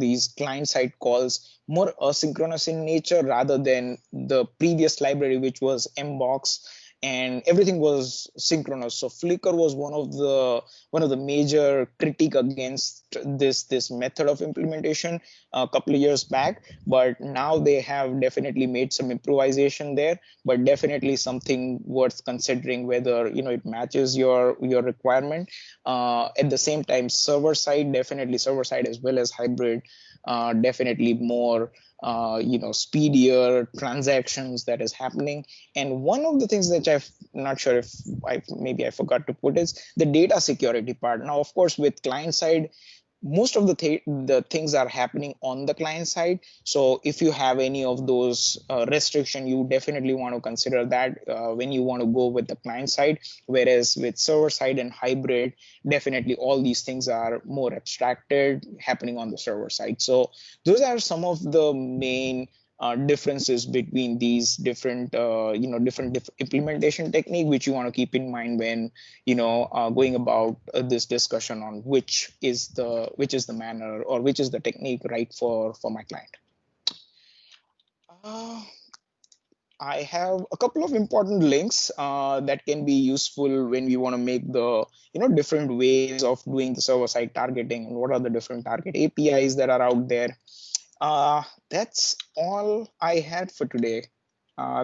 these client-side calls more asynchronous in nature rather than the previous library, which was M-box, and everything was synchronous. So Flickr was one of the major critique against this method of implementation a couple of years back, but now they have definitely made some improvisation there, but definitely something worth considering whether it matches your requirement. At the same time, server side as well as hybrid, definitely more speedier transactions that is happening. And one of the things that I'm not sure if I forgot to put is the data security part. Now, of course, with client side, most of the things are happening on the client side. So if you have any of those restriction, you definitely want to consider that when you want to go with the client side. Whereas with server side and hybrid, definitely all these things are more abstracted happening on the server side. So those are some of the main differences between these different implementation technique, which you want to keep in mind when going about this discussion on which is the manner or which is the technique right for my client. I have a couple of important links that can be useful when we want to make the different ways of doing the server-side targeting and what are the different target APIs that are out there. That's all I had for today.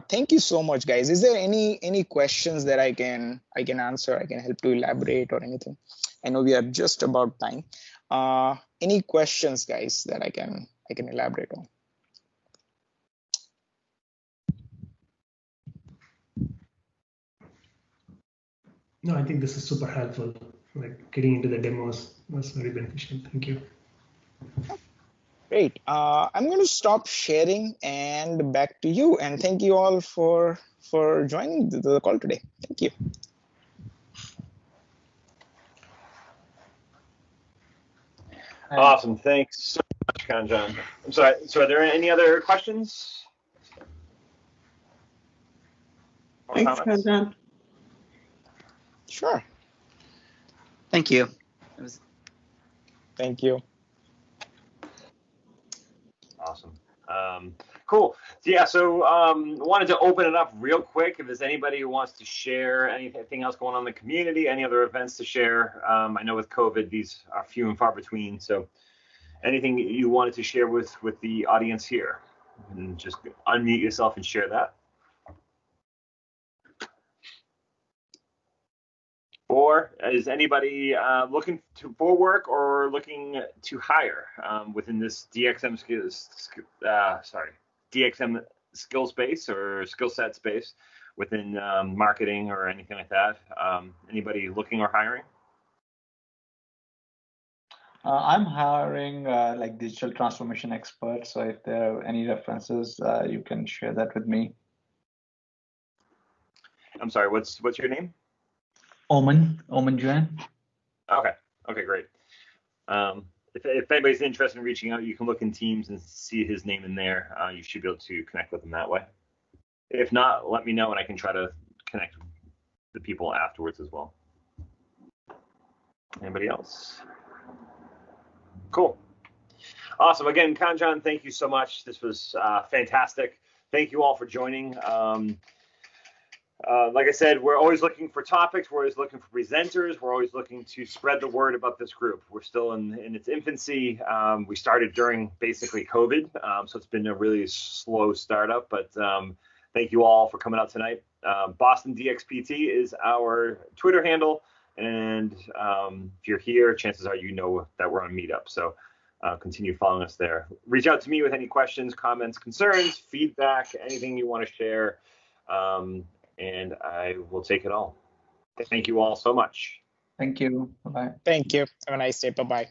Thank you so much, guys. Is there any questions that I can answer? I can help to elaborate or anything. I know we are just about time. Any questions, guys, that I can elaborate on? No, I think this is super helpful. Like getting into the demos was very beneficial. Thank you. Great. I'm going to stop sharing and back to you. And thank you all for joining the call today. Thank you. Awesome. Thanks so much, Khanjan. I'm sorry. So are there any other questions? Or Thanks, comments? Khanjan. Sure. Thank you. Thank you. Awesome. Cool. So yeah, so wanted to open it up real quick. If there's anybody who wants to share anything else going on in the community, any other events to share. I know with COVID, these are few and far between. So anything you wanted to share with the audience here, and just unmute yourself and share that. Or is anybody looking for work or looking to hire within this DXM skill space or skill set space within marketing or anything like that? Anybody looking or hiring? I'm hiring like digital transformation experts. So if there are any references, you can share that with me. I'm sorry, what's your name? Oman Juan. Okay, great. If anybody's interested in reaching out, you can look in Teams and see his name in there. You should be able to connect with him that way. If not, let me know and I can try to connect with the people afterwards as well. Anybody else? Cool. Awesome. Again, Khanjan, thank you so much. This was fantastic. Thank you all for joining. Like I said, we're always looking for topics. We're always looking for presenters. We're always looking to spread the word about this group. We're still in its infancy. We started during basically COVID, so it's been a really slow startup. But thank you all for coming out tonight. Boston DXPT is our Twitter handle. And if you're here, chances are you know that we're on Meetup. So continue following us there. Reach out to me with any questions, comments, concerns, feedback, anything you want to share. And I will take it all. Thank you all so much. Thank you. Bye-bye. Thank you. Have a nice day. Bye-bye.